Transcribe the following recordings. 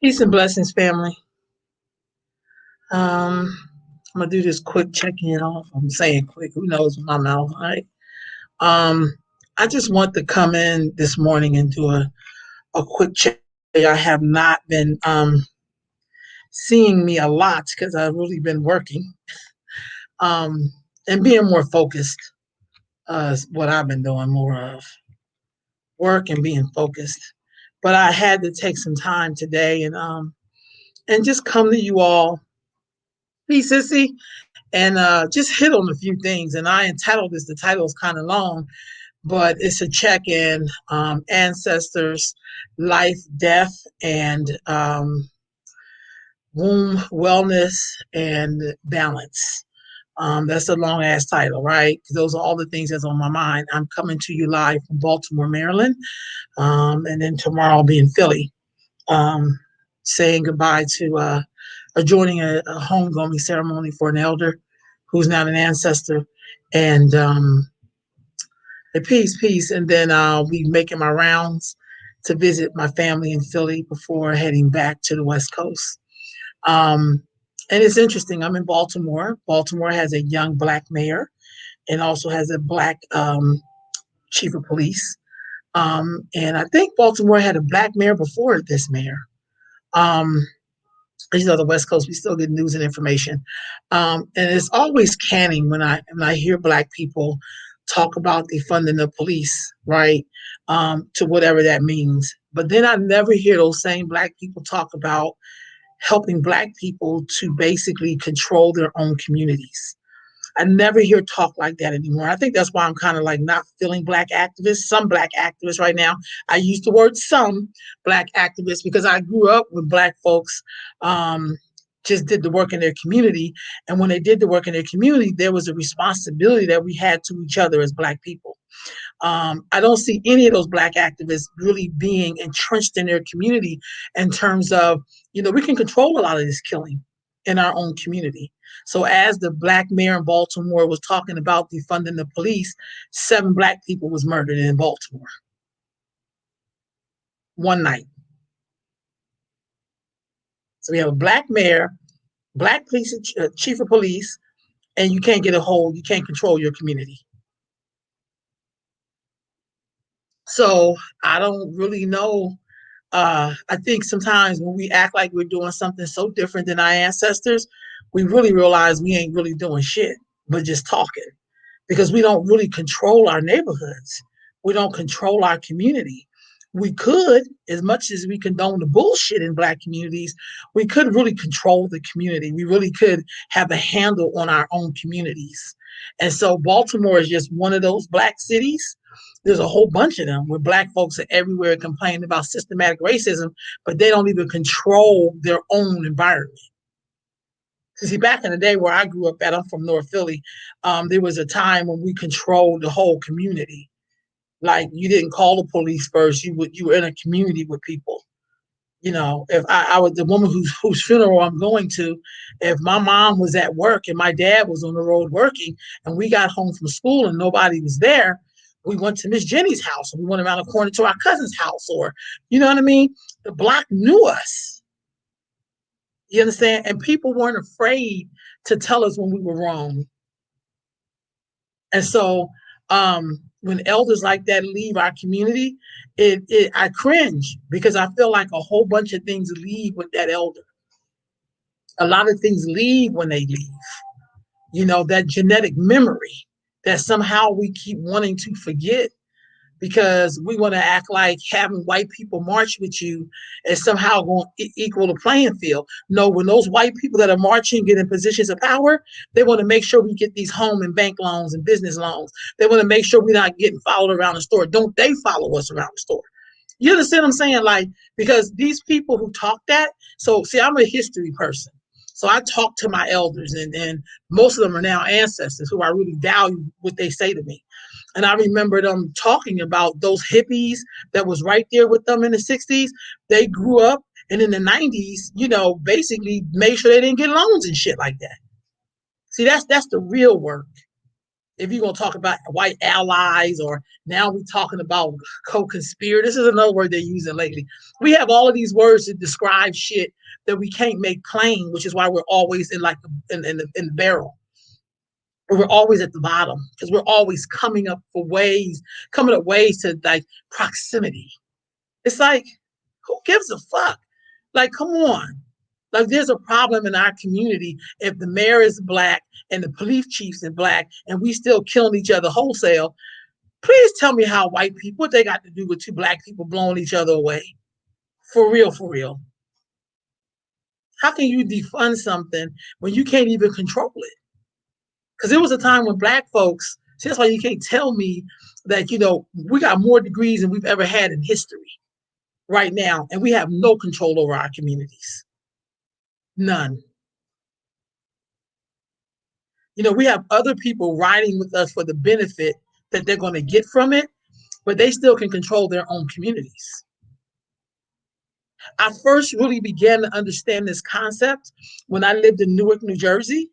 Peace and blessings, family. I'm gonna do this quick check-in off. I'm saying quick, who knows with my mouth, right? Um, I just want to come in this morning and do a quick check. I have not been seeing me a lot because I've really been working um, and being more focused. Is what I've been doing more of work and being focused. But I had to take some time today and just come to you all, peace, sissy, and just hit on a few things. And I entitled this, the title is kind of long, but it's a check in ancestors, life, death, and womb wellness and balance. That's a long ass title, right? Those are all the things that's on my mind. I'm coming to you live from Baltimore, Maryland, and then tomorrow I'll be in Philly, um, saying goodbye to joining a homegoing ceremony for an elder who's not an ancestor, and a peace. And then I'll be making my rounds to visit my family in Philly before heading back to the West Coast. Um, and it's interesting. I'm in Baltimore. Baltimore has a young Black mayor and also has a Black chief of police. And I think Baltimore had a Black mayor before this mayor. Um, the West Coast, we still get news and information. And it's always canning when I hear Black people talk about defunding the police, right? To whatever that means. But then I never hear those same Black people talk about helping Black people to basically control their own communities. I never hear talk like that anymore. I think that's why I'm kind of like not feeling Black activists, some Black activists right now. I use the word some Black activists because I grew up with Black folks just did the work in their community. And when they did the work in their community, there was a responsibility that we had to each other as Black people. I don't see any of those Black activists really being entrenched in their community in terms of, we can control a lot of this killing in our own community. So as the Black mayor in Baltimore was talking about defunding the police, 7 Black people was murdered in Baltimore one night. So we have a Black mayor, Black police chief of police, and you can't you can't control your community. So I don't really know. I think sometimes when we act like we're doing something so different than our ancestors, we really realize we ain't really doing shit, but just talking, because we don't really control our neighborhoods. We don't control our community. We could, as much as we condone the bullshit in Black communities, we could really control the community. We really could have a handle on our own communities. And so Baltimore is just one of those Black cities. There's a whole bunch of them where Black folks are everywhere complaining about systematic racism, but they don't even control their own environment. See, back in the day where I grew up at, I'm from North Philly, there was a time when we controlled the whole community. Like, you didn't call the police first; you were in a community with people. If I was the woman whose funeral I'm going to, if my mom was at work and my dad was on the road working, and we got home from school and nobody was there, we went to Miss Jenny's house, or we went around the corner to our cousin's house, or you know what I mean. The block knew us. You understand? And people weren't afraid to tell us when we were wrong. And so when elders like that leave our community, I cringe, because I feel like a whole bunch of things leave with that elder. A lot of things leave when they leave. That genetic memory that somehow we keep wanting to forget, because we want to act like having white people march with you is somehow going to equal the playing field. No, when those white people that are marching get in positions of power, they want to make sure we get these home and bank loans and business loans. They want to make sure we're not getting followed around the store. Don't they follow us around the store? You understand what I'm saying? Like, because these people who talk that, so see, I'm a history person. So I talk to my elders, and most of them are now ancestors who I really value what they say to me. And I remember them talking about those hippies that was right there with them in the 60s. They grew up, and in the 90s, basically made sure they didn't get loans and shit like that. See, that's the real work. If you're gonna talk about white allies, or now we're talking about co-conspirator. This is another word they're using lately. We have all of these words to describe shit that we can't make plain, which is why we're always in like in the barrel. We're always at the bottom because we're always coming up ways to like proximity. It's like, who gives a fuck? Like, come on. Like, there's a problem in our community if the mayor is black and the police chief's is black and we still killing each other wholesale. Please tell me how white people, what they got to do with two black people blowing each other away. For real, for real. How can you defund something when you can't even control it? Because there was a time when black folks, see, that's why you can't tell me that, we got more degrees than we've ever had in history right now, and we have no control over our communities. None. We have other people riding with us for the benefit that they're going to get from it, but they still can control their own communities. I first really began to understand this concept when I lived in Newark, New Jersey,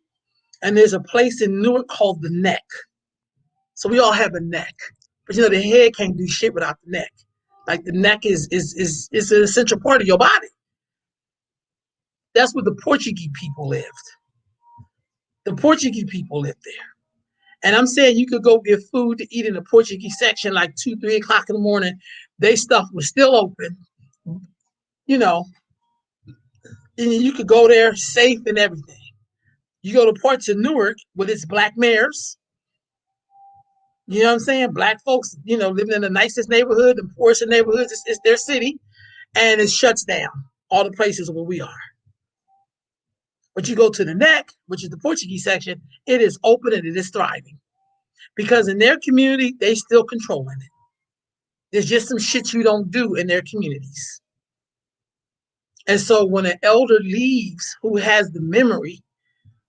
and there's a place in Newark called the Neck. So we all have a neck, but the head can't do shit without the neck. Like, the neck is an essential part of your body. That's where the Portuguese people lived. The Portuguese people lived there. And I'm saying you could go get food to eat in the Portuguese section like 2, 3 o'clock in the morning. They stuff was still open, and you could go there safe and everything. You go to parts of Newark with its black mayors. You know what I'm saying? Black folks, living in the nicest neighborhood, the poorest of neighborhoods. It's their city, and it shuts down all the places where we are. But you go to the Neck, which is the Portuguese section, it is open and it is thriving. Because in their community, they still controlling it. There's just some shit you don't do in their communities. And so when an elder leaves who has the memory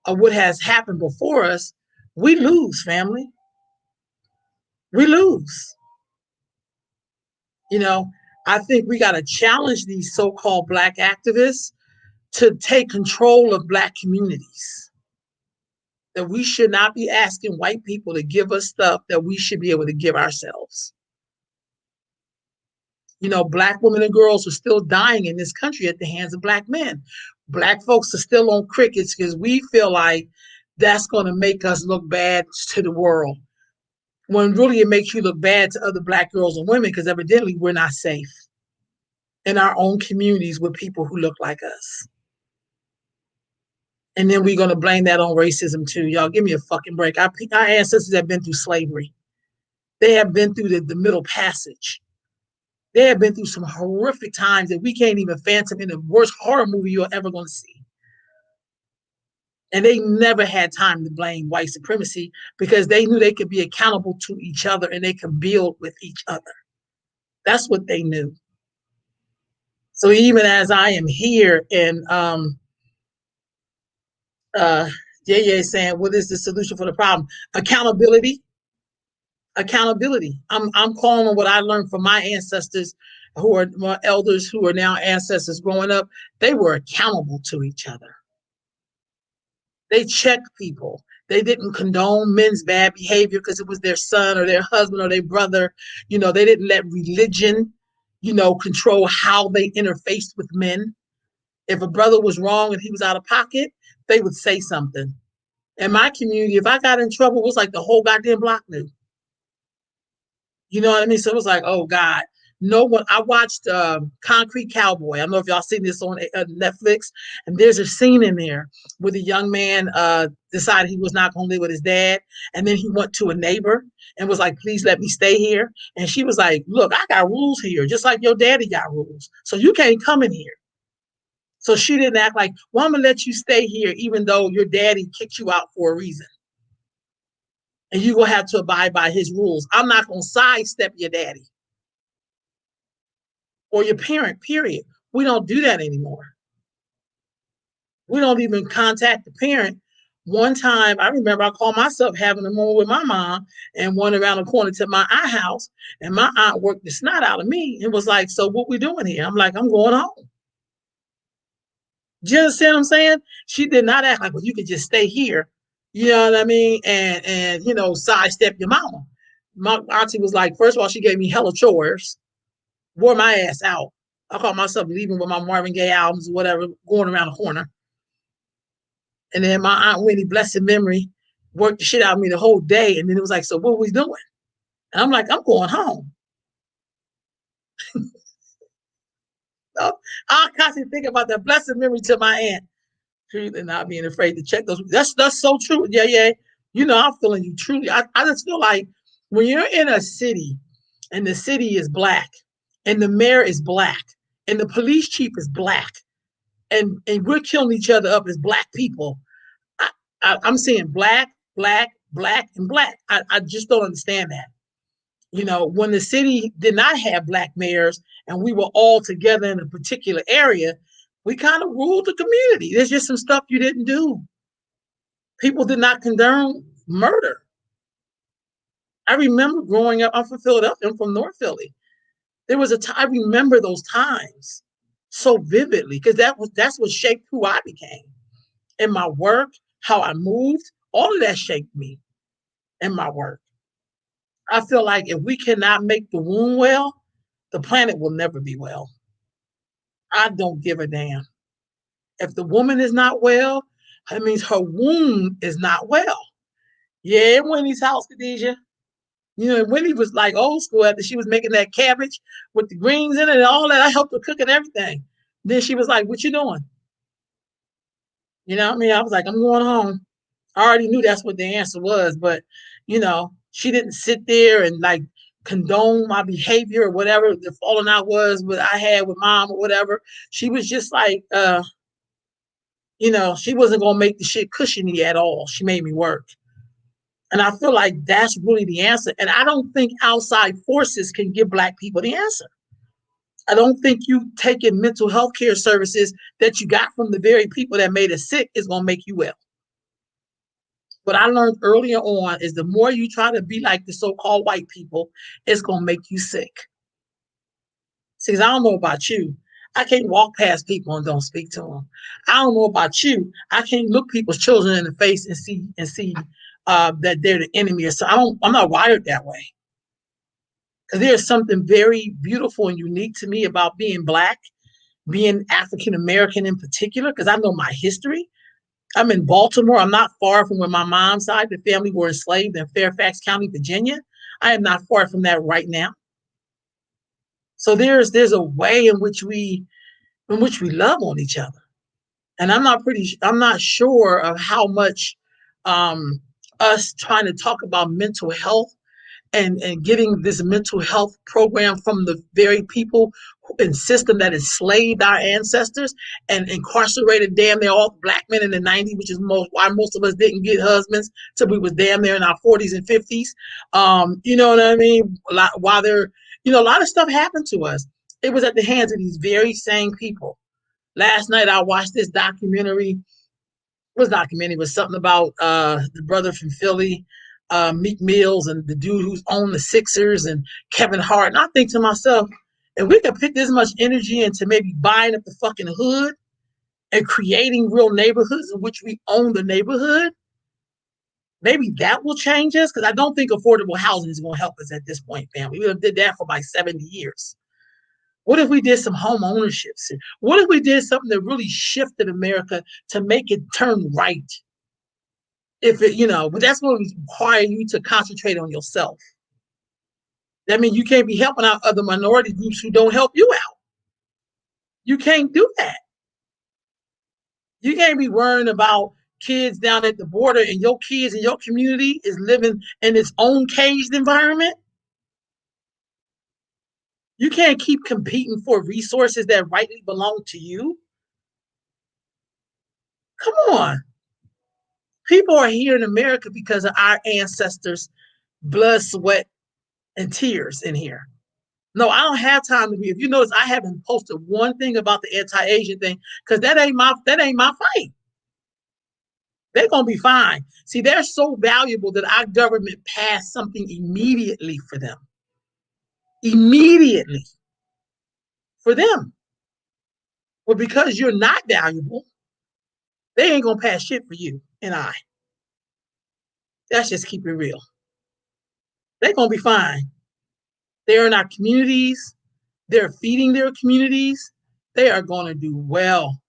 of what has happened before us, we lose, family. We lose. I think we got to challenge these so-called black activists to take control of black communities. That we should not be asking white people to give us stuff that we should be able to give ourselves. Black women and girls are still dying in this country at the hands of black men. Black folks are still on crickets because we feel like that's going to make us look bad to the world. When really it makes you look bad to other black girls and women, because evidently we're not safe in our own communities with people who look like us. And then we're going to blame that on racism too. Y'all, give me a fucking break. Our ancestors have been through slavery. They have been through the Middle Passage. They have been through some horrific times that we can't even fathom in the worst horror movie you're ever going to see. And they never had time to blame white supremacy because they knew they could be accountable to each other and they could build with each other. That's what they knew. So even as I am here and Yeye saying, what is the solution for the problem? Accountability. Accountability. I'm calling on what I learned from my ancestors, who are my elders, who are now ancestors growing up. They were accountable to each other. They checked people. They didn't condone men's bad behavior because it was their son or their husband or their brother. They didn't let religion, control how they interfaced with men. If a brother was wrong and he was out of pocket, they would say something. In my community, if I got in trouble, it was like the whole goddamn block knew. You know what I mean? So it was like, oh God, no one. I watched Concrete Cowboy. I don't know if y'all seen this on Netflix. And there's a scene in there where the young man decided he was not going to live with his dad, and then he went to a neighbor and was like, "Please let me stay here." And she was like, "Look, I got rules here, just like your daddy got rules. So you can't come in here." So she didn't act like, "Well, I'm gonna let you stay here, even though your daddy kicked you out for a reason." And you're going to have to abide by his rules. I'm not going to sidestep your daddy or your parent, period. We don't do that anymore. We don't even contact the parent. One time, I remember I called myself having a moment with my mom and went around the corner to my aunt's house, and my aunt worked the snot out of me and was like, "So what we doing here?" I'm like, "I'm going home." Do you understand what I'm saying? She did not act like, "Well, you could just stay here, You know what I mean? And sidestep your mama. My auntie was like, first of all, she gave me hella chores, wore my ass out. I caught myself leaving with my Marvin Gaye albums or whatever, going around the corner. And then my Aunt Winnie, blessed memory, worked the shit out of me the whole day. And then it was like, so what are we doing? And I'm like, I'm going home. So I constantly think about that blessed memory to my aunt. Truth and not being afraid to check those. That's so true. Yeah, yeah. I'm feeling you truly. I just feel like when you're in a city and the city is black and the mayor is black and the police chief is black and we're killing each other up as black people. I, I'm saying black, black, black, and black. I just don't understand that. When the city did not have black mayors and we were all together in a particular area, we kind of ruled the community. There's just some stuff you didn't do. People did not condone murder. I remember growing up, I'm from Philadelphia, I'm from North Philly. There was a time I remember those times so vividly because that's what shaped who I became. In my work, how I moved, all of that shaped me in my work. I feel like if we cannot make the womb well, the planet will never be well. I don't give a damn. If the woman is not well, that means her womb is not well. Yeah, Winnie's house, Khadijah. Winnie was like old school after she was making that cabbage with the greens in it and all that. I helped her cook and everything. Then she was like, what you doing? You know what I mean? I was like, I'm going home. I already knew that's what the answer was, but she didn't sit there and like condone my behavior or whatever the falling out was what I had with mom or whatever. She was just like, she wasn't gonna make the shit cushiony at all. She made me work. And I feel like that's really the answer. And I don't think outside forces can give Black people the answer. I don't think you taking mental health care services that you got from the very people that made us sick is going to make you well. What I learned earlier on is the more you try to be like the so-called white people, it's going to make you sick. See, because I don't know about you. I can't walk past people and don't speak to them. I don't know about you. I can't look people's children in the face and see that they're the enemy. Or so I'm not wired that way. Because there's something very beautiful and unique to me about being Black, being African American in particular, because I know my history. I'm in Baltimore. I'm not far from where my mom's side, the family were enslaved in Fairfax County, Virginia. I am not far from that right now. So there's a way in which we love on each other. And I'm not sure of how much us trying to talk about mental health and getting this mental health program from the very people and system that enslaved our ancestors and incarcerated damn near all Black men in the 90s, which is why most of us didn't get husbands till we was damn near in our 40s and 50s. You know what I mean? A lot of stuff happened to us. It was at the hands of these very same people. Last night I watched this documentary it was something about the brother from Philly, Meek Mills, and the dude who's owned the Sixers and Kevin Hart. And I think to myself, if we could put this much energy into maybe buying up the fucking hood and creating real neighborhoods in which we own the neighborhood, maybe that will change us. Because I don't think affordable housing is going to help us at this point, family. We did that for like 70 years. What if we did some home ownership? What if we did something that really shifted America to make it turn right? But that's what it require you to concentrate on yourself. That means you can't be helping out other minority groups who don't help you out. You can't do that. You can't be worrying about kids down at the border and your kids in your community is living in its own caged environment. You can't keep competing for resources that rightly belong to you. Come on. People are here in America because of our ancestors' blood, sweat, and tears in here. No, I don't have time to be. If you notice, I haven't posted one thing about the anti-Asian thing because that ain't my fight. They're gonna be fine. See, they're so valuable that our government passed something immediately for them. Immediately for them. Well, because you're not valuable, they ain't gonna pass shit for you and I. Let's just keep it real. They're gonna be fine. They're in our communities. They're feeding their communities. They are going to do well.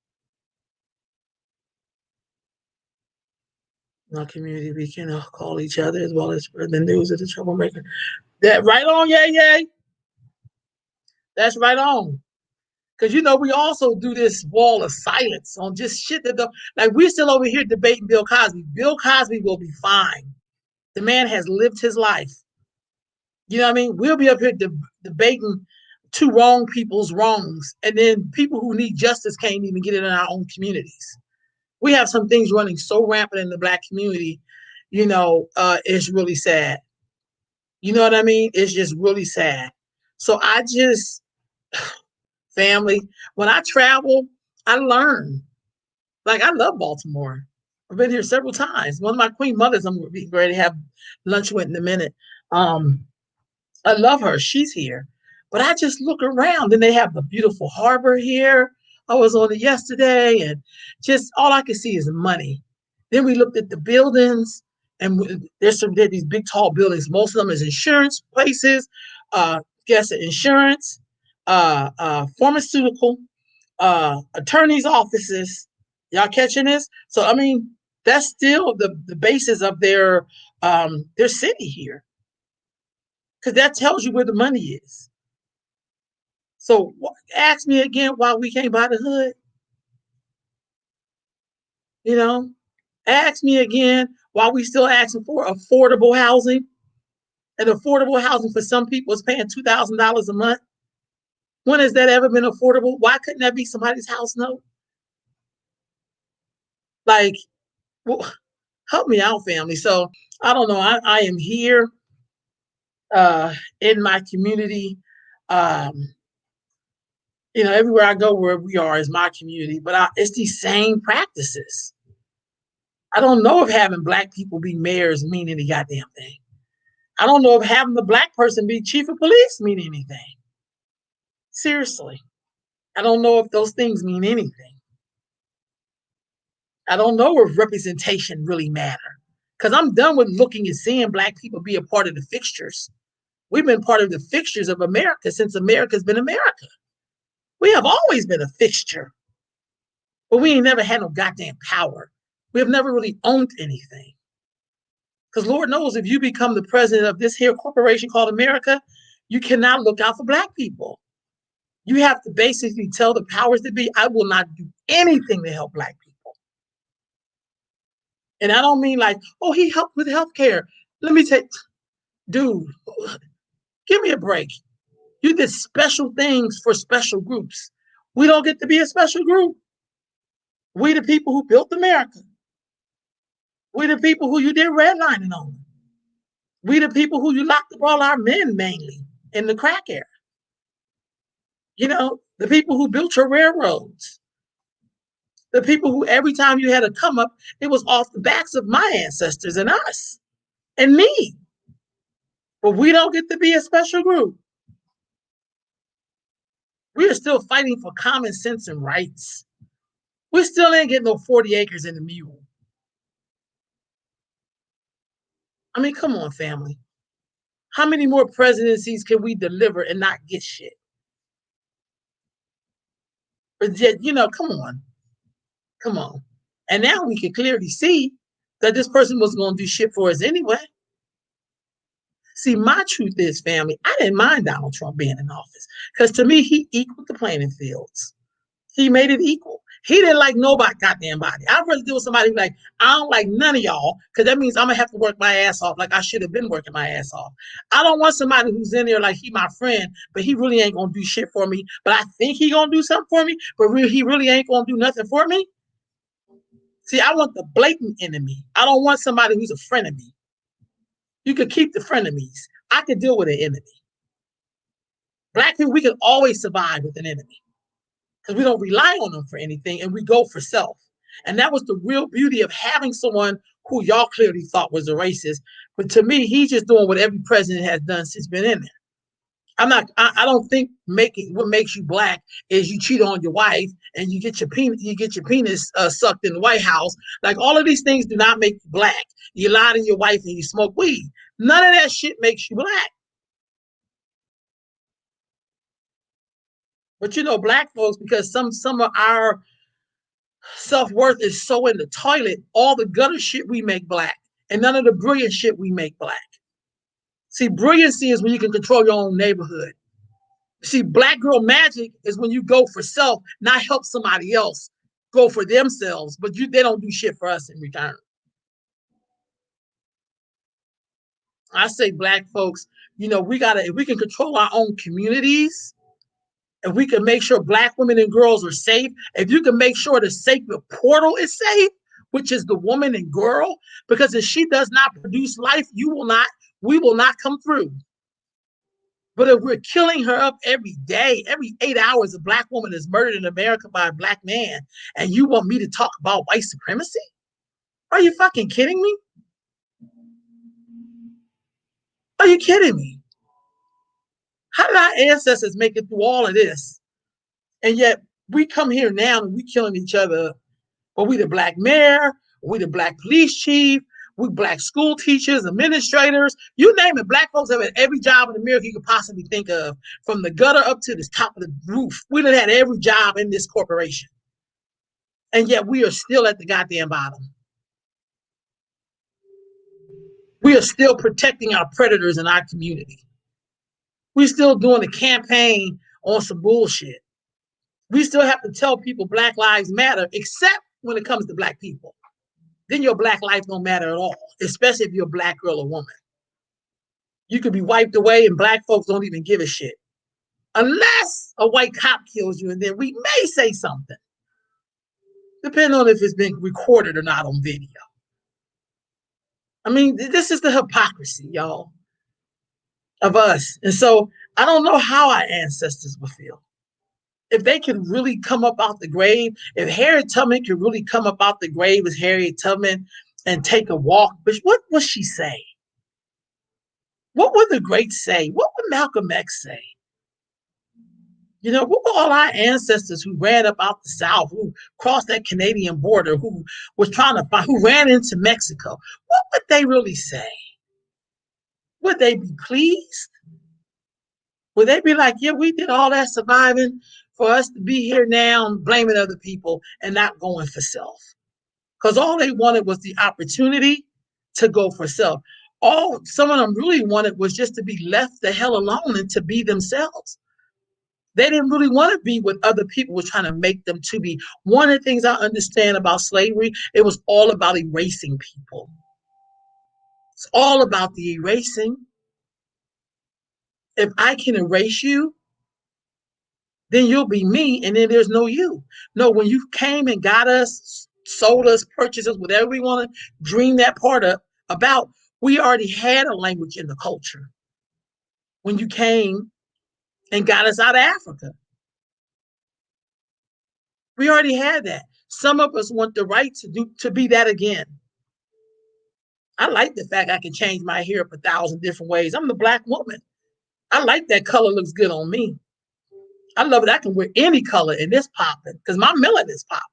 In our community, we can call each other as well as spread the news of the troublemaker. That right on, yay, yay. That's right on. Because we also do this wall of silence on just shit that like we're still over here debating Bill Cosby. Bill Cosby will be fine. The man has lived his life. You know what I mean? We'll be up here debating two wrong people's wrongs, and then people who need justice can't even get it in our own communities. We have some things running so rampant in the Black community, it's really sad. You know what I mean? It's just really sad. So I just, family, when I travel, I learn. Like, I love Baltimore. I've been here several times. One of my queen mothers, I'm going to be ready to have lunch with in a minute. I love her. She's here. But I just look around and they have the beautiful harbor here. I was on it yesterday and just all I can see is money. Then we looked at the buildings and there's these big tall buildings. Most of them is insurance places, insurance, pharmaceutical, attorneys' offices. Y'all catching this? So I mean, that's still the basis of their city here, because that tells you where the money is. So ask me again why we can't buy the hood. Ask me again why we still asking for affordable housing. And affordable housing for some people is paying $2,000 a month. When has that ever been affordable? Why couldn't that be somebody's house note? Like, well, help me out, family. So I don't know. I am here in my community. Everywhere I go, where we are is my community, but it's these same practices. I don't know if having Black people be mayors mean any goddamn thing. I don't know if having the Black person be chief of police mean anything. Seriously. I don't know if those things mean anything. I don't know if representation really matter. Because I'm done with looking and seeing Black people be a part of the fixtures. We've been part of the fixtures of America since America's been America. We have always been a fixture. But we ain't never had no goddamn power. We have never really owned anything. Because Lord knows if you become the president of this here corporation called America, you cannot look out for Black people. You have to basically tell the powers that be, I will not do anything to help Black people. And I don't mean like, oh, he helped with healthcare. Let me take, dude, give me a break. You did special things for special groups. We don't get to be a special group. We the people who built America. We the people who you did redlining on. We the people who you locked up all our men mainly in the crack era. The people who built your railroads. The people who every time you had a come up, it was off the backs of my ancestors and us and me. But we don't get to be a special group. We are still fighting for common sense and rights. We still ain't getting no 40 acres in the mule. I mean, come on, family. How many more presidencies can we deliver and not get shit? But yet, come on. Come on. And now we can clearly see that this person was going to do shit for us anyway. See, my truth is, family, I didn't mind Donald Trump being in office because to me, he equaled the playing fields. He made it equal. He didn't like nobody goddamn body. I'd rather deal with somebody like, I don't like none of y'all because that means I'm going to have to work my ass off like I should have been working my ass off. I don't want somebody who's in there like he my friend, but he really ain't going to do shit for me. But I think he going to do something for me, but he really ain't going to do nothing for me. See, I want the blatant enemy. I don't want somebody who's a friend of me. You could keep the frenemies. I could deal with an enemy. Black people, we can always survive with an enemy because we don't rely on them for anything and we go for self. And that was the real beauty of having someone who y'all clearly thought was a racist. But to me, he's just doing what every president has done since been in there. I don't think making what makes you black is you cheat on your wife and you get your penis sucked in the White House. Like all of these things do not make you black. You lie to your wife and you smoke weed. None of that shit makes you black. But you know, black folks, because some of our self-worth is so in the toilet, all the gutter shit we make black. And none of the brilliant shit we make black. See, brilliancy is when you can control your own neighborhood. See, black girl magic is when you go for self, not help somebody else go for themselves, but they don't do shit for us in return. I say black folks, if we can control our own communities, if we can make sure black women and girls are safe, if you can make sure the sacred portal is safe, which is the woman and girl, because if she does not produce life, we will not come through. But if we're killing her up every day, every 8 hours, a black woman is murdered in America by a black man, and you want me to talk about white supremacy? Are you fucking kidding me? Are you kidding me? How did our ancestors make it through all of this? And yet we come here now and we killing each other. But we the black mayor, we the black police chief, we black school teachers, administrators, you name it. Black folks have had every job in America you could possibly think of, from the gutter up to the top of the roof. We done had every job in this corporation. And yet we are still at the goddamn bottom. We are still protecting our predators in our community. We're still doing a campaign on some bullshit. We still have to tell people Black Lives Matter, except when it comes to black people. Then your black life don't matter at all, especially if you're a black girl or woman. You could be wiped away and black folks don't even give a shit. Unless a white cop kills you, and then we may say something, depending on if it's been recorded or not on video. I mean, this is the hypocrisy, y'all, of us. And so I don't know how our ancestors would feel. If they could really come up out the grave, if Harriet Tubman could really come up out the grave as Harriet Tubman and take a walk, but what would she say? What would the greats say? What would Malcolm X say? You know, what were all our ancestors who ran up out the South, who crossed that Canadian border, who was trying to find, who ran into Mexico? What would they really say? Would they be pleased? Would they be like, yeah, we did all that surviving for us to be here now and blaming other people and not going for self? Because all they wanted was the opportunity to go for self. All some of them really wanted was just to be left the hell alone and to be themselves. They didn't really want to be with other people who were trying to make them to be. One of the things I understand about slavery, it was all about erasing people. It's all about the erasing. If I can erase you, then you'll be me, and then there's no you. No, when you came and got us, sold us, purchased us, whatever we want to dream that part up about, we already had a language in the culture. When you came and got us out of Africa, we already had that. Some of us want the right to be that again. I like the fact I can change my hair up 1,000 different ways. I'm the black woman. I like that color looks good on me. I love it. I can wear any color and it's popping because my melanin is popping.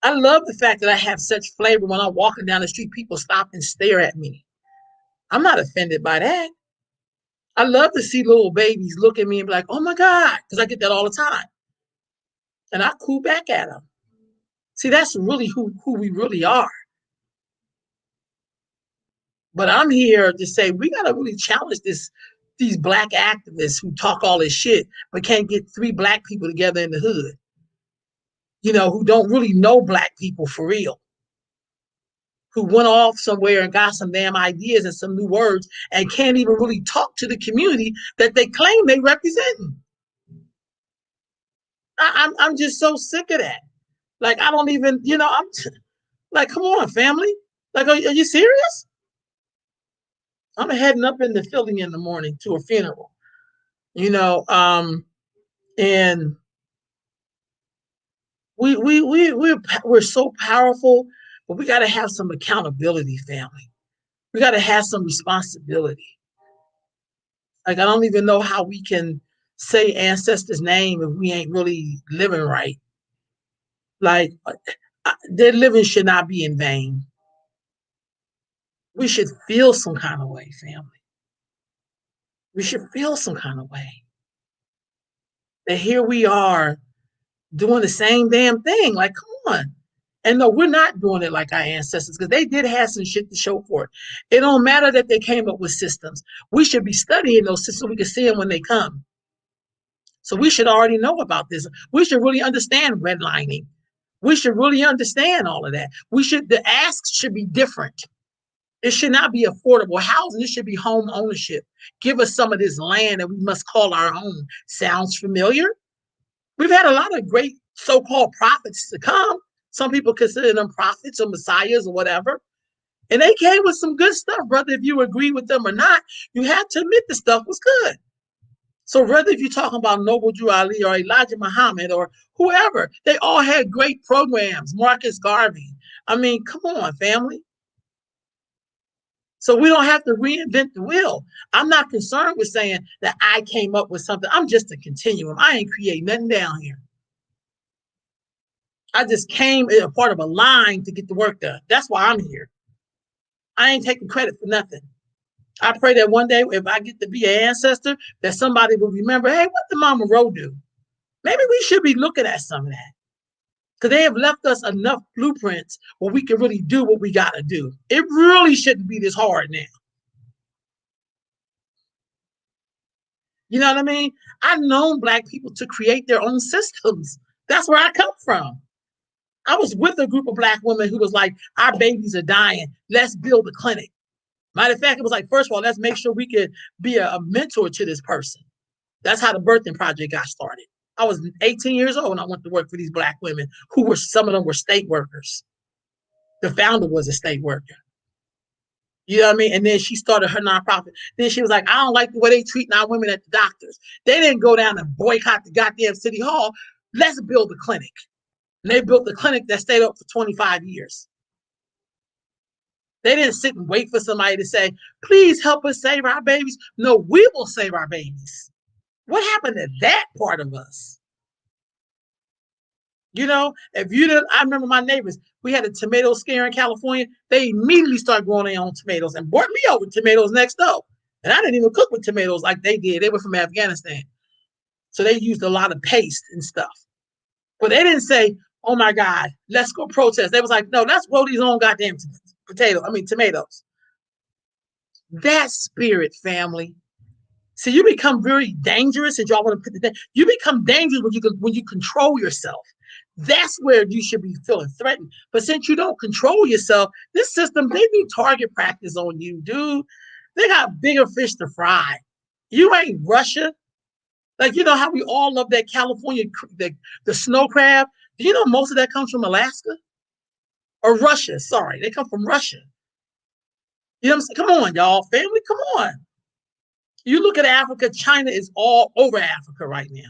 I love the fact that I have such flavor when I'm walking down the street, people stop and stare at me. I'm not offended by that. I love to see little babies look at me and be like, oh my God, because I get that all the time. And I coo back at them. See, that's really who we really are. But I'm here to say we got to really challenge these black activists who talk all this shit, but can't get 3 black people together in the hood, who don't really know black people for real, who went off somewhere and got some damn ideas and some new words and can't even really talk to the community that they claim they represent. I'm just so sick of that. Like, I don't even, I'm like, come on, family. Like, are you serious? I'm heading up into Philly in the morning to a funeral, and we're so powerful, but we got to have some accountability, family. We got to have some responsibility. Like I don't even know how we can say ancestors' name if we ain't really living right. Like their living should not be in vain. We should feel some kind of way, family. We should feel some kind of way that here we are doing the same damn thing. Like, come on. And no, we're not doing it like our ancestors because they did have some shit to show for it. It don't matter that they came up with systems. We should be studying those systems so we can see them when they come. So we should already know about this. We should really understand redlining. We should really understand all of that. The asks should be different. It should not be affordable housing. It should be home ownership. Give us some of this land that we must call our own. Sounds familiar? We've had a lot of great so-called prophets to come. Some people consider them prophets or messiahs or whatever. And they came with some good stuff, brother. If you agree with them or not, you have to admit the stuff was good. So whether if you're talking about Noble Drew Ali or Elijah Muhammad or whoever, they all had great programs. Marcus Garvey. I mean, come on, family. So we don't have to reinvent the wheel. I'm not concerned with saying that I came up with something. I'm just a continuum. I ain't create nothing down here. I just came a part of a line to get the work done. That's why I'm here. I ain't taking credit for nothing. I pray that one day, if I get to be an ancestor, that somebody will remember, hey, what did Mama Rowe do? Maybe we should be looking at some of that. Because they have left us enough blueprints where we can really do what we got to do. It really shouldn't be this hard now. You know what I mean? I've known Black people to create their own systems. That's where I come from. I was with a group of Black women who was like, our babies are dying. Let's build a clinic. Matter of fact, it was like, first of all, let's make sure we could be a mentor to this person. That's how the birthing project got started. I was 18 years old when I went to work for these Black women who were, some of them were state workers. The founder was a state worker. You know what I mean? And then she started her nonprofit. Then she was like, I don't like the way they treat our women at the doctors. They didn't go down and boycott the goddamn city hall. Let's build a clinic. And they built a clinic that stayed up for 25 years. They didn't sit and wait for somebody to say, please help us save our babies. No, we will save our babies. What happened to that part of us? You know, if you didn't, I remember my neighbors, we had a tomato scare in California. They immediately started growing their own tomatoes and brought me over tomatoes next door. And I didn't even cook with tomatoes like they did. They were from Afghanistan. So they used a lot of paste and stuff. But they didn't say, oh my God, let's go protest. They was like, no, let's grow these own goddamn tomatoes. That spirit, family. So you become very dangerous, and y'all want to put the you become dangerous when you control yourself. That's where you should be feeling threatened. But since you don't control yourself, this system, they do target practice on you, dude. They got bigger fish to fry. You ain't Russia. Like, you know how we all love that California, the snow crab? Do you know most of that comes from Alaska? Or Russia, sorry. They come from Russia. You know what I'm saying? Come on, y'all. Family, come on. You look at Africa, China is all over Africa right now.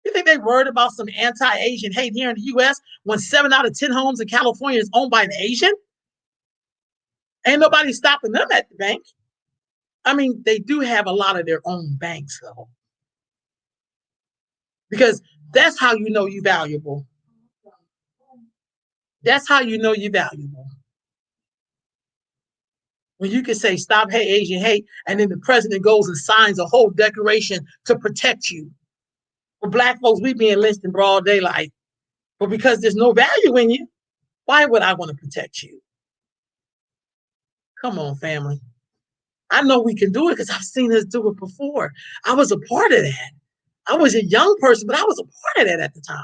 You think they worried about some anti-Asian hate here in the U.S. when 7 out of 10 homes in California is owned by an Asian? Ain't nobody stopping them at the bank. I mean, they do have a lot of their own banks, though. Because that's how you know you're valuable. That's how you know you're valuable. When you can say, stop hate, Asian hate, and then the president goes and signs a whole declaration to protect you. For Black folks, we being lynched in broad daylight. But because there's no value in you, why would I want to protect you? Come on, family. I know we can do it because I've seen us do it before. I was a part of that. I was a young person, but I was a part of that at the time.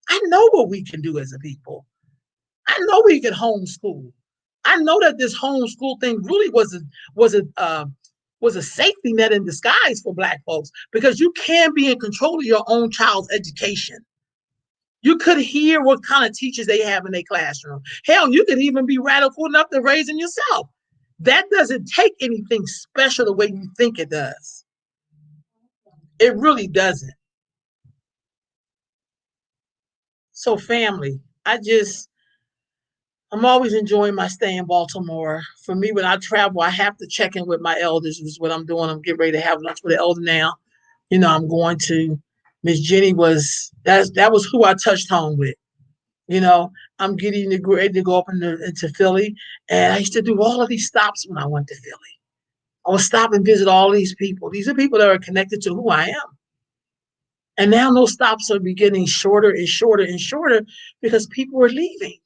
I know what we can do as a people. I know we can homeschool. I know that this homeschool thing really was a safety net in disguise for Black folks because you can be in control of your own child's education. You could hear what kind of teachers they have in their classroom. Hell, you could even be radical enough to raise them yourself. That doesn't take anything special the way you think it does. It really doesn't. So, family, I'm always enjoying my stay in Baltimore. For me, when I travel, I have to check in with my elders, which is what I'm doing. I'm getting ready to have lunch with the elder now. I'm going to Miss Jenny that was who I touched home with. You know, I'm getting ready to go up into Philly, and I used to do all of these stops when I went to Philly. I would stop and visit all these people. These are people that are connected to who I am. And now those stops are getting shorter and shorter and shorter because people are leaving.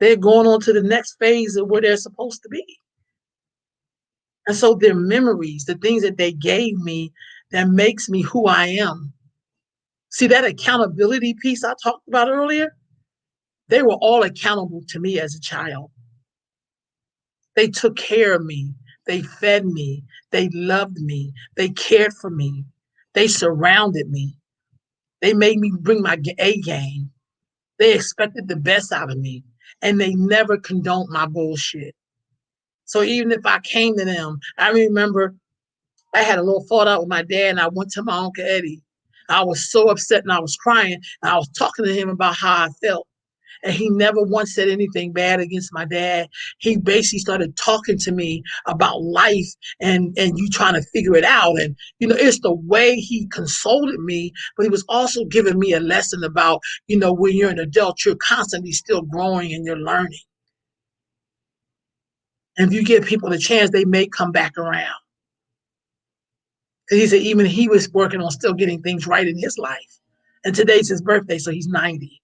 They're going on to the next phase of where they're supposed to be. And so their memories, the things that they gave me that makes me who I am. See, that accountability piece I talked about earlier, they were all accountable to me as a child. They took care of me. They fed me. They loved me. They cared for me. They surrounded me. They made me bring my A game. They expected the best out of me. And they never condoned my bullshit. So even if I came to them, I remember I had a little fallout out with my dad, and I went to my Uncle Eddie. I was so upset and I was crying. And I was talking to him about how I felt. And he never once said anything bad against my dad. He basically started talking to me about life and you trying to figure it out. And it's the way he consoled me, but he was also giving me a lesson about, when you're an adult, you're constantly still growing and you're learning. And if you give people a chance, they may come back around. Because he said even he was working on still getting things right in his life. And today's his birthday, so he's 90.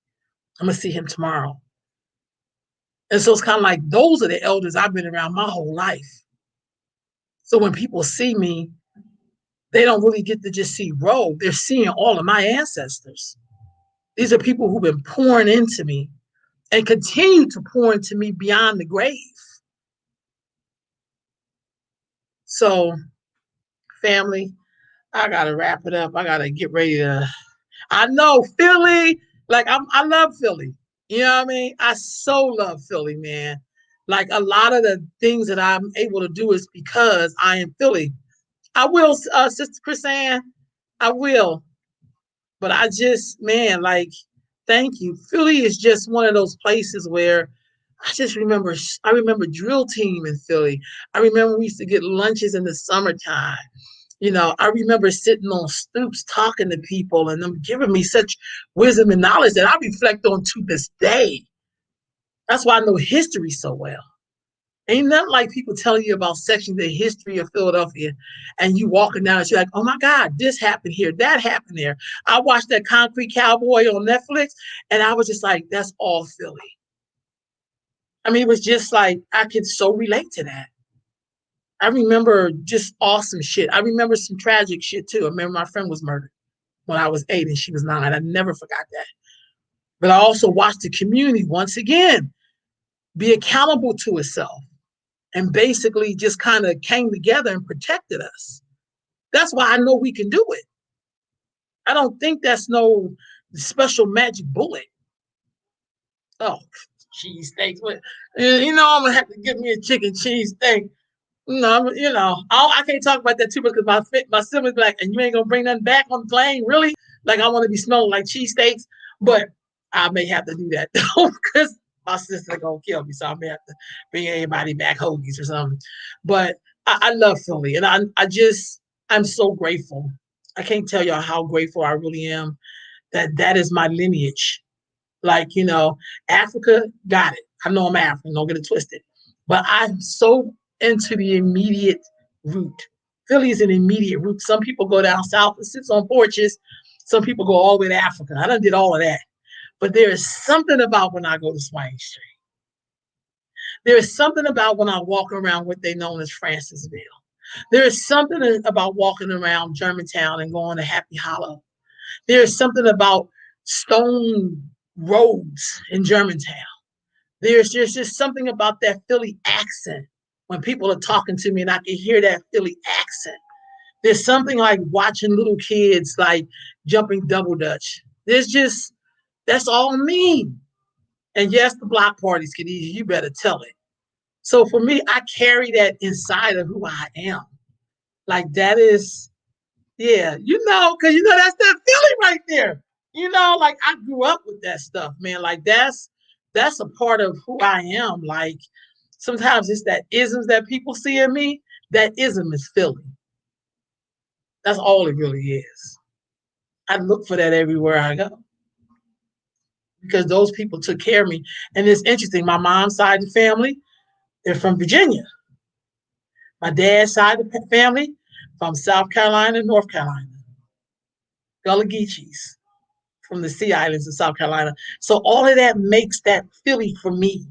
I'm gonna see him tomorrow. And so it's kind of like those are the elders I've been around my whole life. So when people see me, they don't really get to just see Ro. They're seeing all of my ancestors. These are people who've been pouring into me and continue to pour into me beyond the grave. So, family, I gotta wrap it up. I gotta get ready to. I know Philly, I love Philly. You know what I mean? I so love Philly, man. Like a lot of the things that I'm able to do is because I am Philly. I will, Sister Chris Ann, I will. But I just, man, thank you. Philly is just one of those places where I remember drill team in Philly. I remember we used to get lunches in the summertime. I remember sitting on stoops talking to people and them giving me such wisdom and knowledge that I reflect on to this day. That's why I know history so well. Ain't nothing like people telling you about sections of the history of Philadelphia and you walking down and you're like, oh my God, this happened here, that happened there. I watched that Concrete Cowboy on Netflix and I was just like, that's all Philly. I mean, it was just like, I could so relate to that. I remember just awesome shit. I remember some tragic shit too. I remember my friend was murdered when I was 8 and she was 9. I never forgot that. But I also watched the community once again be accountable to itself and basically just kind of came together and protected us. That's why I know we can do it. I don't think that's no special magic bullet. Oh, cheesesteaks. I'm gonna have to give me a chicken cheesesteak. No, I can't talk about that too much because my siblings be like, and you ain't gonna bring nothing back on the plane, really? Like I want to be smelling like cheesesteaks, but I may have to do that though because my sister gonna kill me, so I may have to bring everybody back hoagies or something. But I love Philly, and I'm so grateful. I can't tell y'all how grateful I really am that is my lineage. Like, Africa got it. I know I'm African, don't get it twisted. But I'm so into the immediate root. Philly is an immediate root. Some people go down south and sits on porches. Some people go all the way to Africa. I done did all of that. But there is something about when I go to Swain Street. There is something about when I walk around what they know as Francisville. There is something about walking around Germantown and going to Happy Hollow. There is something about stone roads in Germantown. There's just something about that Philly accent when people are talking to me and I can hear that Philly accent. There's something like watching little kids like jumping double dutch. That's all me. And yes, the block parties get easy. You better tell it. So for me, I carry that inside of who I am. Like that is, yeah, because that's that Philly right there. Like I grew up with that stuff, man. Like that's that's a part of who I am. Like sometimes it's that isms that people see in me. That ism is Philly. That's all it really is. I look for that everywhere I go because those people took care of me. And it's interesting. My mom's side of the family, they're from Virginia. My dad's side of the family, from South Carolina, North Carolina, Gullah Geechees from the Sea Islands of South Carolina. So all of that makes that Philly for me.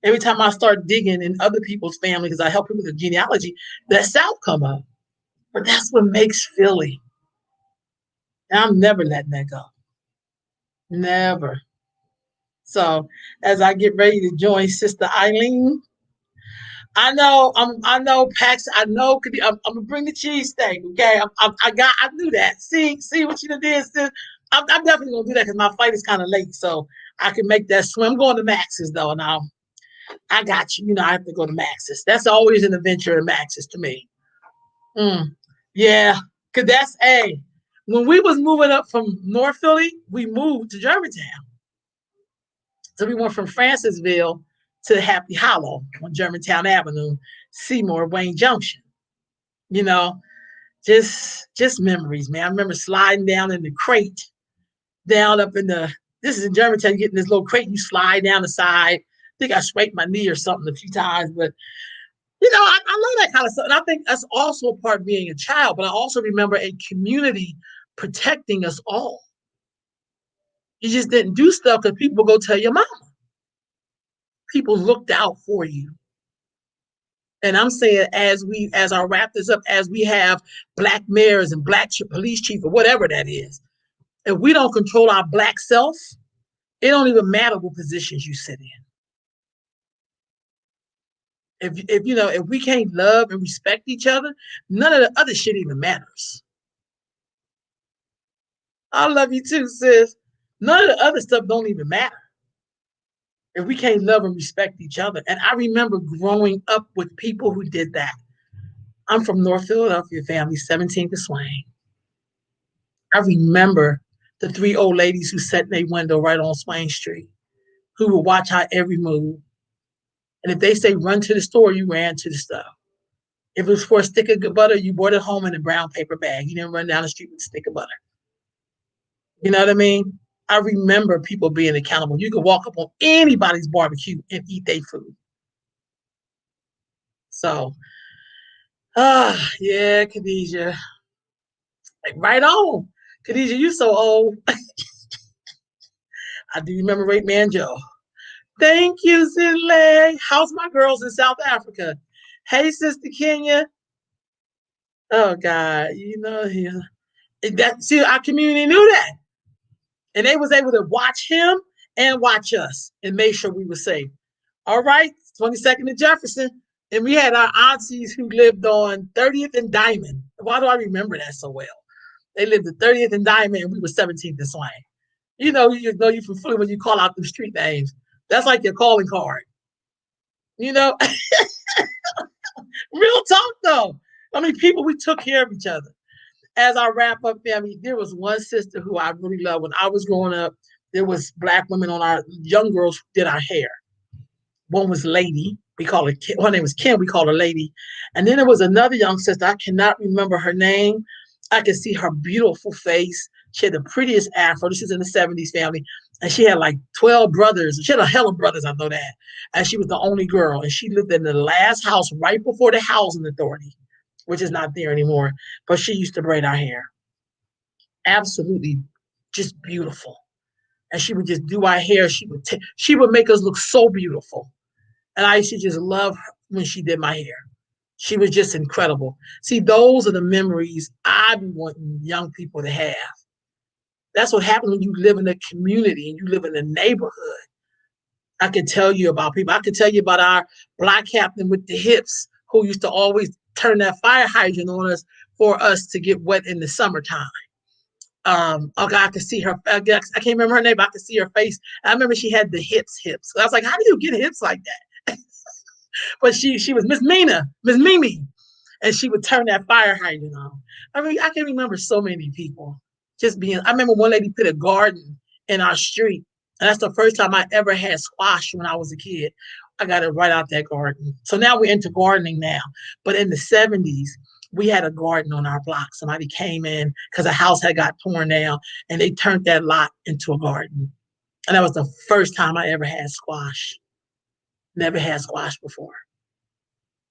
Every time I start digging in other people's family, because I help people with the genealogy, that South come up. But that's what makes Philly. And I'm never letting that go. Never. So as I get ready to join Sister Eileen, I know Pax, I'm gonna bring the cheesesteak, okay? I knew that. See what you did, sis. I'm definitely gonna do that because my flight is kind of late, so I can make that swim. I'm going to Max's though, and I got you. You know, I have to go to Max's. That's always an adventure at Max's to me. Mm, yeah, cause that's a. When we was moving up from North Philly, we moved to Germantown. So we went from Francisville to Happy Hollow on Germantown Avenue, Seymour, Wayne Junction. You know, just memories, man. I remember sliding down in the crate, down up in the. This is in Germantown. You get in this little crate, you slide down the side. I think I scraped my knee or something a few times, but I love that kind of stuff. And I think that's also a part of being a child. But I also remember a community protecting us all. You just didn't do stuff because people would go tell your mama. People looked out for you. And I'm saying, as I wrap this up, as we have black mayors and black police chief or whatever that is, if we don't control our black self, it don't even matter what positions you sit in. If we can't love and respect each other, none of the other shit even matters. I love you too, sis. None of the other stuff don't even matter if we can't love and respect each other. And I remember growing up with people who did that. I'm from North Philadelphia family, 17th to Swain. I remember the three old ladies who sat in their window right on Swain Street, who would watch our every move. And if they say run to the store, you ran to the stuff. If it was for a stick of butter, you brought it home in a brown paper bag. You didn't run down the street with a stick of butter. You know what I mean? I remember people being accountable. You could walk up on anybody's barbecue and eat their food. So, yeah, Khadijah. Like, right on. Khadijah, you so old. I do remember Rape Man Joe. Thank you, Zinle. How's my girls in South Africa? Hey, Sister Kenya. Oh, God. See, our community knew that. And they was able to watch him and watch us and make sure we were safe. All right, 22nd and Jefferson. And we had our aunties who lived on 30th and Diamond. Why do I remember that so well? They lived at 30th and Diamond, and we were 17th and Swain. You know you from Philly when you call out the street names. That's like your calling card. You know, real talk though. I mean, people, we took care of each other. As I wrap up, family, there was one sister who I really loved when I was growing up. There was black women on our young girls who did our hair. One was Lady. We call her Kim. Her name was Kim. We call her Lady. And then there was another young sister. I cannot remember her name. I could see her beautiful face. She had the prettiest afro. This is in the 70s family. And she had like 12 brothers. She had a hell of brothers, I know that. And she was the only girl. And she lived in the last house right before the housing authority, which is not there anymore. But she used to braid our hair. Absolutely just beautiful. And she would just do our hair. She would make us look so beautiful. And I used to just love her when she did my hair. She was just incredible. See, those are the memories I be wanting young people to have. That's what happens when you live in a community and you live in a neighborhood. I can tell you about people. I can tell you about our black captain with the hips who used to always turn that fire hydrant on us for us to get wet in the summertime. Okay, I could see her. I can't remember her name, but I could see her face. I remember she had the hips. So I was like, how do you get hips like that? But she was Miss Mimi, and she would turn that fire hydrant on. I mean, I can remember so many people just being. I remember one lady put a garden in our street And that's the first time I ever had squash when I was a kid. I got it right out that garden. So now we're into gardening now. But in the 70s, we had a garden on our block. Somebody came in because a house had got torn down and they turned that lot into a garden. And that was the first time I ever had squash. Never had squash before.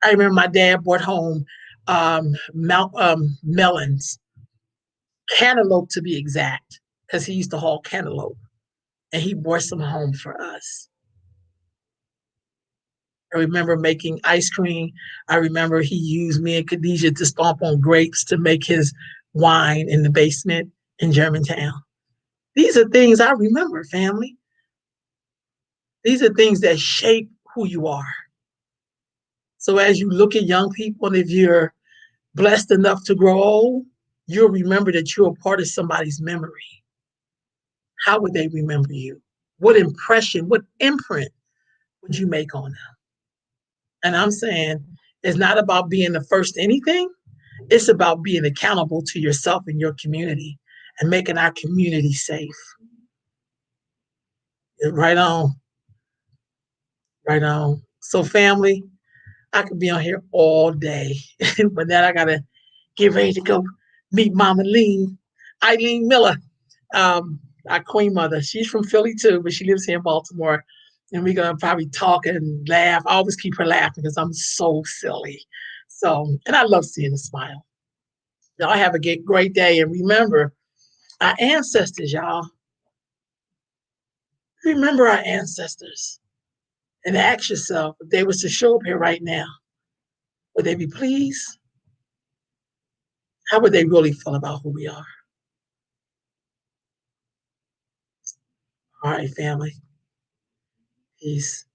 I remember my dad brought home melons, cantaloupe to be exact, because he used to haul cantaloupe. And he brought some home for us. I remember making ice cream. I remember he used me and Khadijah to stomp on grapes to make his wine in the basement in Germantown. These are things I remember, family. These are things that shape who you are. So as you look at young people, and if you're blessed enough to grow old, you'll remember that you're a part of somebody's memory. How would they remember you? What impression, what imprint would you make on them? And I'm saying it's not about being the first anything. It's about being accountable to yourself and your community and making our community safe. Right on, right on. So, family, I could be on here all day, but then I gotta get ready to go meet Mama Lean, Eileen Miller, um, our Queen Mother. She's from Philly too, but she lives here in Baltimore. And we're gonna probably talk and laugh. I always keep her laughing because I'm so silly. So, and I love seeing a smile. Y'all have a great day. And remember, our ancestors, y'all. Remember our ancestors and ask yourself if they was to show up here right now, would they be pleased? How would they really feel about who we are? All right, family. Peace.